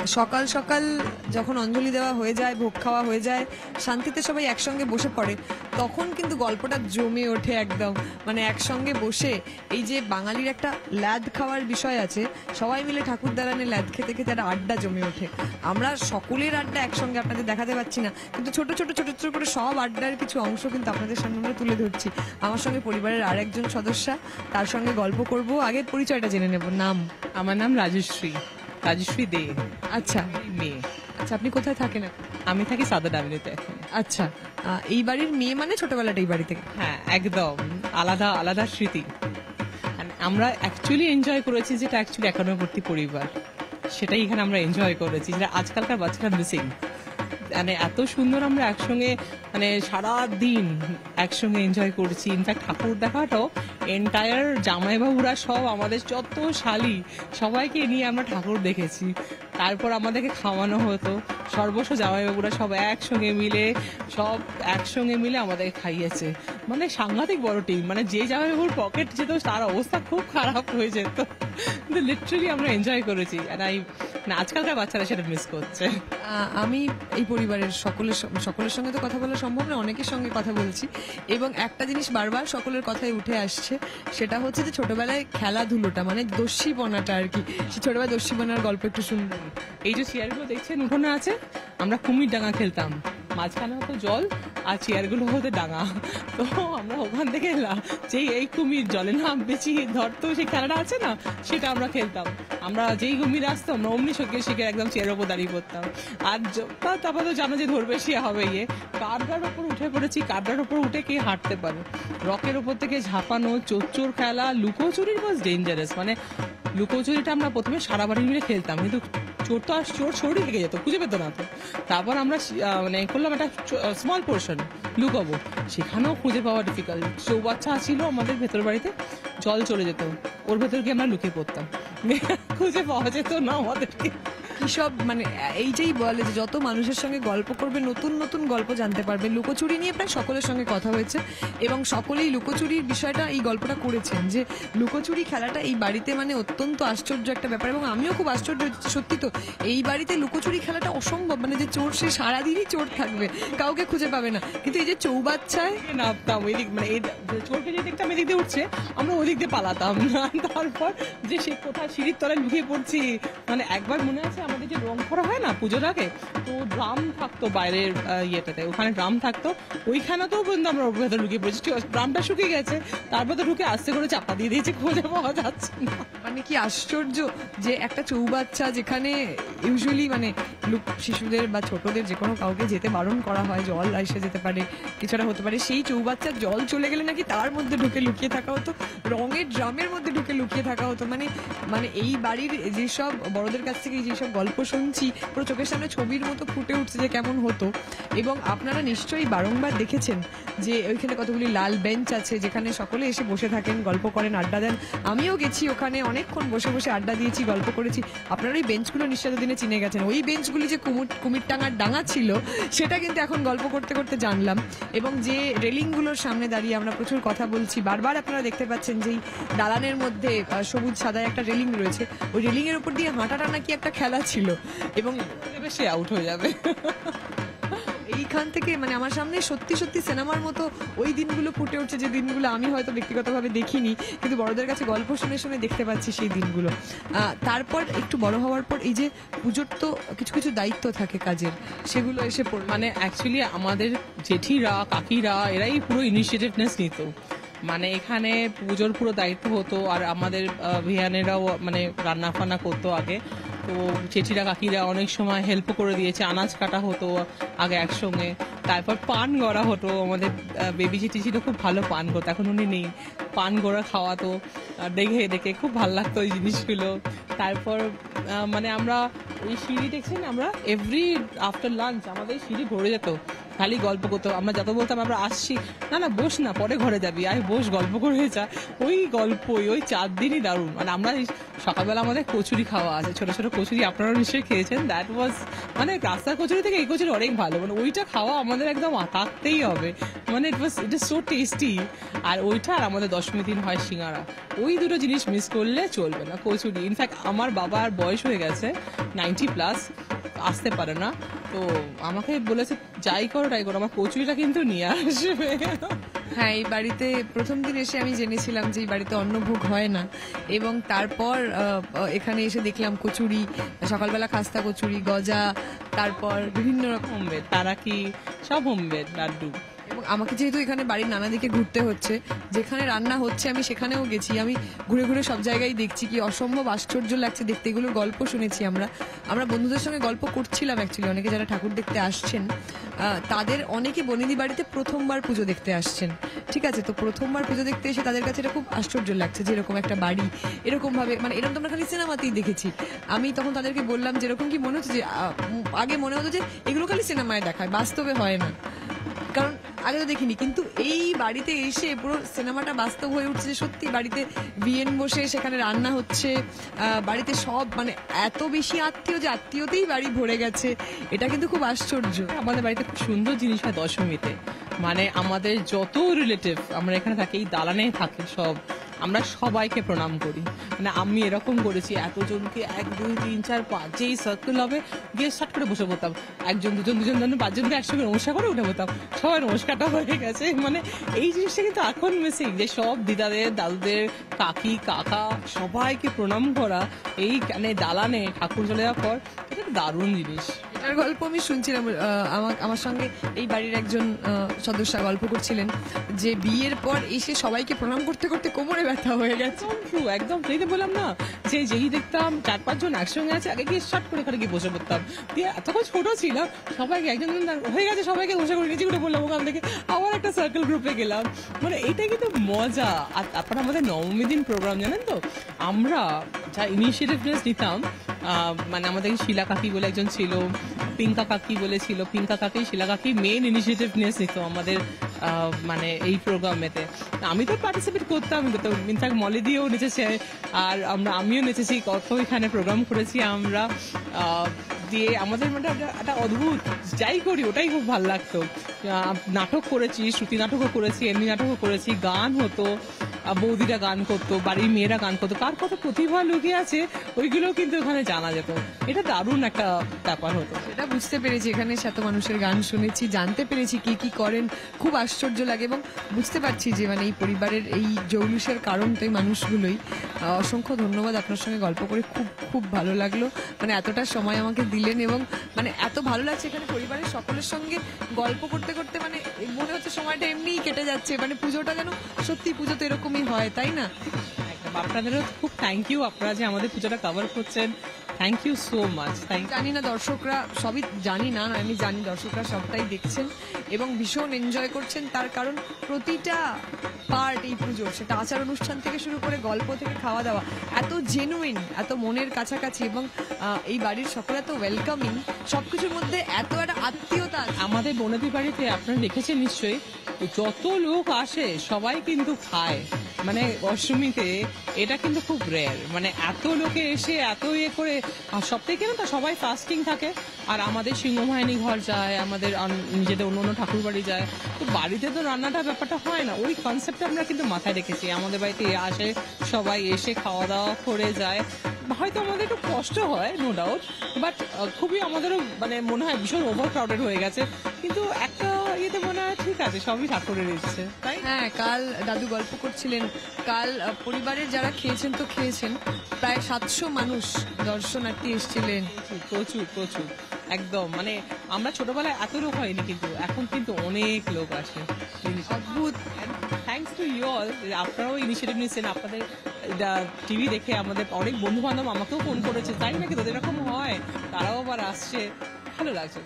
সকাল সকাল যখন অঞ্জলি দেওয়া হয়ে যায়, ভোগ খাওয়া হয়ে যায়, শান্তিতে সবাই একসঙ্গে বসে পড়ে, তখন কিন্তু গল্পটা জমে ওঠে একদম। মানে একসঙ্গে বসে এই যে বাঙালির একটা ল্যাদ খাওয়ার বিষয় আছে, সবাই মিলে ঠাকুর দালানে ল্যাদ খেতে খেতে একটা আড্ডা জমে ওঠে। আমরা সকলের আড্ডা একসঙ্গে আপনাদের দেখাতে পাচ্ছি না, কিন্তু ছোট ছোট ছোট ছোট করে সব আড্ডার কিছু অংশ কিন্তু আপনাদের সামনে আমরা তুলে ধরছি। আমার সঙ্গে পরিবারের আরেকজন সদস্যা, তার সঙ্গে গল্প করব। আগে পরিচয়টা জেনে নেব। নাম? আমার নাম রাজশ্রী দে। আচ্ছা, মেয়ে। আচ্ছা, আপনি কোথায় থাকেন এখন? আমি থাকি সাদার আভিনিউতে এখন। আচ্ছা, এই বাড়ির মেয়ে মানে ছোটবেলাটা এই বাড়ি থেকে? হ্যাঁ, একদম আলাদা আলাদা স্মৃতি। আমরা অ্যাকচুয়ালি এনজয় করেছি, যেটা অ্যাকচুয়ালি একান্নবর্তী পরিবার, সেটাই এখানে আমরা এনজয় করেছি, যেটা আজকালকার বাচ্চারা মিসিং। মানে এত সুন্দর আমরা একসঙ্গে, মানে সারা দিন একসঙ্গে এনজয় করছি। ইনফ্যাক্ট ঠাকুর দেখাটাও এন্টায়ার জামাইবাবুরা সব, আমাদের যত শালি সবাইকে নিয়ে আমরা ঠাকুর দেখেছি। তারপর আমাদেরকে খাওয়ানো হতো, সর্বস্ব জামাইবাবুরা সব একসঙ্গে মিলে আমাদেরকে খাইয়েছে। মানে সাংঘাতিক বড় টিম। মানে যে জামাইবাবুর পকেট যেত তার অবস্থা খুব খারাপ হয়ে যেত, কিন্তু লিটারালি আমরা এনজয় করেছি। আর আজকালকার বাচ্চারা সেটা মিস করছে। আমি এই পরিবারের সকলের সঙ্গে তো কথা বলা সম্ভব না, অনেকের সঙ্গে কথা বলছি, এবং একটা জিনিস বারবার সকলের কথায় উঠে আসছে, সেটা হচ্ছে যে ছোটবেলায় খেলাধুলোটা, মানে দস্যিপনাটা আর কি। ছোটবেলায় দস্যিপনার গল্প একটু শুনবেন? এই যে চেয়ারগুলো দেখছেন উঠোনে আছে, আমরা কুমির ডাঙা খেলতাম। মাঝখানে হতো জল আর চেয়ারগুলো হতো ডাঙা। তো আমরা ওখান থেকে যেই এই কুমির জলে নামবেছি ধরতো, সেই খেলাটা আছে না, সেটা আমরা খেলতাম। আমরা যেই কুমির আসতো আমরা অমনি শিখে একদম চেয়ারের ওপর দাঁড়িয়ে পড়তাম। আর তারপর তো জানো যে ধরবে সে হবে কারডার ওপর উঠে পড়েছি। কারডার ওপর উঠে কে হাঁটতে পারে, রকের ওপর থেকে ঝাঁপানো, চোর খেলা, লুকোচুরির ওয়াজ ডেঞ্জারাস। মানে লুকোচুরিটা আমরা প্রথমে সারা বাড়ি মিলে খেলতাম, কিন্তু চোর তো আর চোরই লেগে যেত, খুঁজে পেতো না। তো তারপর আমরা মানে করলাম একটা স্মল পোর্শন লুকাবো, সেখানেও খুঁজে পাওয়া ডিফিকাল্ট। চৌবাচ্চা ছিল আমাদের ভেতর বাড়িতে, জল চলে যেত, ওর ভেতর গিয়ে আমরা লুকিয়ে পড়তাম, খুঁজে পাওয়া যেত না আমাদেরকে। সব মানে এইটাই বলে যে যত মানুষের সঙ্গে গল্প করবে নতুন নতুন গল্প জানতে পারবে। লুকোচুরি নিয়ে প্রায় সকলের সঙ্গে কথা হয়েছে, এবং সকলেই লুকোচুরির বিষয়টা, এই গল্পটা করেছেন যে লুকোচুরি খেলাটা এই বাড়িতে মানে অত্যন্ত আশ্চর্য একটা ব্যাপার। এবং আমিও খুব আশ্চর্য হচ্ছে, সত্যি তো এই বাড়িতে লুকোচুরি খেলাটা অসম্ভব। মানে যে চোর, সে সারাদিনই চোর থাকবে, কাউকে খুঁজে পাবে না। কিন্তু এই যে চৌবাচ্চায় নামতাম ওই দিক, মানে এই চোরকে যে দেখতাম এদিক দিয়ে উঠছে, আমরা ওই দিক দিয়ে পালাতাম। তারপর যে সে কোথায় সিঁড়ির তলায় লুকিয়ে পড়ছি। মানে একবার মনে আছে, আমাদের যে রং করা হয় না পুজোর আগে, তো ড্রাম থাকতো বাইরের ইয়েটাতে, ওখানে ড্রাম থাকতো, ওইখানেতেও পর্যন্ত আমরা ওর ভেতর লুকিয়ে পড়েছি। ড্রামটা শুকিয়ে গেছে, তারপর তো ঢুকে আস্তে করে চাপা দিয়ে দিয়েছে, খুঁজে পাওয়া যাচ্ছে না। মানে কি আশ্চর্য যে একটা চৌবাচ্চা, যেখানে ইউজুয়ালি মানে শিশুদের বা ছোটদের যে কোনো কাউকে যেতে বারণ করা হয়, জল এসে যেতে পারে, কিছুটা হতে পারে, সেই চৌবাচ্চার জল চলে গেলে নাকি তার মধ্যে ঢুকে লুকিয়ে থাকা হতো, রঙের ড্রামের মধ্যে ঢুকে লুকিয়ে থাকা হতো। মানে এই বাড়ির যেসব বড়দের কাছ থেকে যেসব গল্প শুনছি, পুরো চোখের সামনে ছবির মতো ফুটে উঠছে যে কেমন হতো। এবং আপনারা নিশ্চয়ই বারংবার দেখেছেন যে ওইখানে কতগুলি লাল বেঞ্চ আছে, যেখানে সকলে এসে বসে থাকেন, গল্প করেন, আড্ডা দেন। আমিও গেছি ওখানে, অনেকক্ষণ বসে বসে আড্ডা দিয়েছি, গল্প করেছি। আপনারা ওই বেঞ্চগুলো নিশ্চয় দিনে চিনে গেছেন। ওই বেঞ্চগুলি যে কুমির টাঙার ডাঙা ছিল, সেটা কিন্তু এখন গল্প করতে করতে জানলাম। এবং যে রেলিংগুলোর সামনে দাঁড়িয়ে আমরা প্রচুর কথা বলছি, বারবার আপনারা দেখতে পাচ্ছেন যেই দালানের মধ্যে সবুজ সাদায় একটা রেলিং রয়েছে, ওই রেলিং এর উপর দিয়ে হাঁটাটা নাকি একটা খেলা ছিল। এবং সে আউট হয়ে যাবে। এইখান থেকে মানে আমার সামনে সত্যি সত্যি সিনেমার মতো ওই দিনগুলো ফুটে উঠছে, যে দিনগুলো আমি হয়তো ব্যক্তিগতভাবে দেখিনি, কিন্তু বড়দের কাছে গল্প শুনে শুনে দেখতে পাচ্ছি সেই দিনগুলো। তারপর একটু বড় হওয়ার পর এই যে পুজোর তো কিছু কিছু দায়িত্ব থাকে কাজের, সেগুলো এসে পড়ে। মানে অ্যাকচুয়ালি আমাদের জেঠিরা, কাকিরা, এরাই পুরো ইনিশিয়েটিভনেস নিত। মানে এখানে পুজোর পুরো দায়িত্ব হতো, আর আমাদের ভিয়ানেরাও মানে রান্না ফান্না করতো আগে। তো চেচিরা কাকিরা অনেক সময় হেল্প করে দিয়েছে, আনাজ কাটা হতো আগে একসঙ্গে। তারপর পান গড়া হতো, আমাদের বেবি চেটি ছিল, খুব ভালো পান করতো, এখন উনি নেই। পান গড়া খাওয়াতো, দেখে দেখে খুব ভালো লাগতো ওই জিনিসগুলো। তারপর মানে আমরা ওই সিঁড়ি দেখছি না, আমরা এভরি আফটার লাঞ্চ আমাদের সিঁড়ি ভরে যেত, খালি গল্প করতো। আমরা যত বলতাম আমরা আসছি, না বস না, পরে ঘরে যাবি, আয় বস, গল্প করে যা। ওই গল্পই ওই 4 দিনই দারুণ। মানে আমরা সকালবেলা আমাদের কচুরি খাওয়া আছে, ছোট ছোট কচুরি, আপনারা নিশ্চয়ই খেয়েছেন। দ্যাট ওয়াজ মানে রাস্তার কচুরি থেকে এই কচুরি অনেক ভালো। মানে ওইটা খাওয়া আমাদের একদম থাকতেই হবে। মানে ইট ইজ সো টেস্টি। আর ওইটা, আর আমাদের দশমীর দিন হয় সিঙ্গারা। ওই দুটো জিনিস মিস করলে চলবে না, কচুরি। ইনফ্যাক্ট আমার বাবার বয়স হয়ে গেছে, 90+ আসতে পারে না, তো আমাকে বলেছে যাই করো তাই করো, আমার কচুরিটা কিন্তু নিয়ে আসবে। হ্যাঁ, এই বাড়িতে প্রথম দিন এসে আমি জেনেছিলাম যে এই বাড়িতে অন্নভোগ হয় না, এবং তারপর এখানে এসে দেখলাম কচুরি, সকালবেলা খাস্তা কচুরি, গজা, তারপর বিভিন্ন রকম। হোমমেড তারা কি সব হোমমেড লাড্ডু। এবং আমাকে যেহেতু এখানে বাড়ির নানা দিকে ঘুরতে হচ্ছে, যেখানে রান্না হচ্ছে আমি সেখানেও গেছি, আমি ঘুরে ঘুরে সব জায়গায় দেখছি কি অসম্ভব আশ্চর্য লাগছে দেখতে। এগুলোর গল্প শুনেছি আমরা বন্ধুদের সঙ্গে গল্প করছিলাম অ্যাকচুয়ালি, অনেকে যারা ঠাকুর দেখতে আসছেন তাদের অনেকে বনিদি বাড়িতে প্রথমবার পুজো দেখতে আসছেন, ঠিক আছে? তো প্রথমবার পুজো দেখতে এসে তাদের কাছে এটা খুব আশ্চর্য লাগছে যে এরকম একটা বাড়ি এরকম ভাবে, মানে এরকম তো আমরা খালি সিনেমাতেই দেখেছি। আমি তখন তাদেরকে বললাম যেরকম কি মনে হচ্ছে যে আগে মনে হতো যে এগুলো খালি সিনেমায় দেখায়, বাস্তবে হয় না, কারণ আগে তো দেখিনি। কিন্তু এই বাড়িতে এসে পুরো সিনেমাটা বাস্তব হয়ে উঠছে যে সত্যি বাড়িতে বিয়েন বসে সেখানে রান্না হচ্ছে, বাড়িতে সব মানে এত বেশি আত্মীয় যে আত্মীয়তেই বাড়ি ভরে গেছে, এটা কিন্তু খুব আশ্চর্য। আমাদের বাড়িতে খুব সুন্দর জিনিস হয় দশমীতে, মানে আমাদের যত রিলেটিভ আমরা এখানে থাকি, এই দালানে থাকে সব, আমরা সবাইকে প্রণাম করি। মানে আমি এরকম করেছি, এতজনকে 1 2 3 4 5 যেই সার্কেল হবে গিয়ে স্টার্ট করে বসে পড়তাম, 1 জন 2 জন 2 জন 5 জনকে একসঙ্গে নমস্কার করে উঠে পড়তাম, সবাই নমস্কারটা হয়ে গেছে। মানে এই জিনিসটা কিন্তু এখন মিসিং, যে সব দিদাদের দাদুদের কাকি কাকা সবাইকে প্রণাম করা এই মানে দালানে ঠাকুর চলে যাওয়ার পর, এটা একটা দারুণ জিনিস। এটার গল্প আমি শুনছিলাম, আমার সঙ্গে এই বাড়ির একজন সদস্য গল্প করছিলেন যে বিয়ের পর এসে সবাইকে প্রণাম করতে করতে কোমরে ব্যথা হয়ে গেছে। একদম এই তো বললাম না, যে যেই দেখতাম 4 5 জন একসঙ্গে আছে, আগে গিয়ে শর্ট করে ওখানে গিয়ে বসে পড়তাম, দিয়ে এতক্ষণ ছোট ছিল সবাইকে একজন হয়ে গেছে, সবাইকে বসে করে নিচে করে বললাম, ওখান থেকে আবার একটা সার্কেল গ্রুপে গেলাম। মানে এটা কিন্তু মজা। আর তারপর আমাদের নবমী দিন প্রোগ্রাম, জানেন তো আমরা যা ইনিশিয়েটিভনেস নিতাম, মানে আমাদের শিলা কাকি বলে একজন ছিল, পিঙ্কা কাকি বলেছিল, পিঙ্কা কাকি শিলা কাকি মেন ইনিশিয়েটিভনেস নিত আমাদের মানে এই প্রোগ্রামেতে। আমি তো পার্টিসিপেট করতাম, তো ইনফ্যাক্ট মলি দিয়েও নেচেছে, আর আমিও নেচেছি, কত এখানে প্রোগ্রাম করেছি আমরা, দিয়ে আমাদের মানে একটা অদ্ভুত, যাই করি ওটাই খুব ভালো লাগতো। নাটক করেছি, শ্রুতি নাটকও করেছি, এমনি নাটকও করেছি, গান হতো, বৌদিরা গান করতো, বাড়ির মেয়েরা গান করতো, কার কত প্রতিভা লুকিয়ে আছে ওইগুলো কিন্তু ওখানে জানা যেত। এটা দারুণ একটা ব্যাপার হতো। এটা বুঝতে পেরেছি, এখানে শত মানুষের গান শুনেছি, জানতে পেরেছি কি কি করেন, খুব আশ্চর্য লাগে। এবং বুঝতে পারছি যে মানে এই পরিবারের এই জৌলুসের কারণ তো এই মানুষগুলোই। অসংখ্য ধন্যবাদ, আপনার সঙ্গে গল্প করে খুব খুব ভালো লাগলো, মানে এতটা সময় আমাকে দিলেন, এবং মানে এত ভালো লাগছে এখানে পরিবারের সকলের সঙ্গে গল্প করতে করতে, মানে মনে হচ্ছে সময়টা এমনিই কেটে যাচ্ছে, মানে পুজোটা যেন সত্যি পুজো তো এরকমই হয়, তাই না? আপনাদেরও খুব থ্যাংক ইউ, আপনারা যে আমাদের পুজোটা কভার করছেন, থ্যাংক ইউ সো মাচ। জানি না দর্শকরা সবই, জানি না আমি জানি দর্শকরা সবটাই দেখছেন এবং ভীষণ এনজয় করছেন, তার কারণ প্রতিটা পার্ট এই পুজো, সেটা আচার অনুষ্ঠান থেকে শুরু করে গল্প থেকে খাওয়া দাওয়া এত জেনুইন, এত মনের কাছাকাছি, এবং এই বাড়ির সকলে এত ওয়েলকামিং, সবকিছুর মধ্যে এত একটা আত্মীয়তা। আমাদের বনেদি বাড়িতে আপনারা দেখেছেন নিশ্চয়ই, যত লোক আসে সবাই কিন্তু খায়, মানে অষ্টমীতে এটা কিন্তু খুব রেয়ার, মানে এত লোকে এসে এত ইয়ে করে, আর সব থেকে না সবাই ফাস্টিং থাকে, আর আমাদের সিংহবাহিনী ঘর যায়, আমাদের নিজেদের অন্য অন্য ঠাকুর বাড়ি যায়, তো বাড়িতে তো রান্নাটা ব্যাপারটা হয় না, ওই কনসেপ্টটা আমরা কিন্তু মাথায় রেখেছি। আমাদের বাড়িতে আসে সবাই, এসে খাওয়া দাওয়া করে যায়, হয়তো আমাদের একটু কষ্ট হয় নো ডাউট, বাট খুবই আমাদেরও মানে মনে হয় ভীষণ ওভার ক্রাউডেড হয়ে গেছে, কিন্তু একটা ইয়েতে মনে হয় ঠিক আছে, সবই ঠাকুরের ইচ্ছে, তাই। হ্যাঁ, কাল দাদু গল্প করছিলেন, কাল পরিবারের যারা খেয়েছেন তো খেয়েছেন, প্রায় 700 মানুষ দর্শনার্থী এসেছিলেন। প্রচুর প্রচুর একদম, মানে আমরা ছোটবেলায় এত লোক হয়নি, কিন্তু এখন কিন্তু অনেক লোক আসে, অদ্ভুত। থ্যাংকস টু ইউ অল, আপনারাও ইনিশিয়েটিভ নিচ্ছেন, আপনাদের টিভি দেখে আমাদের অনেক বন্ধু বান্ধব আমাকেও ফোন করেছে, তাই নাকি তোদের এরকম হয়, তারাও আবার আসছে, ভালো লাগছে।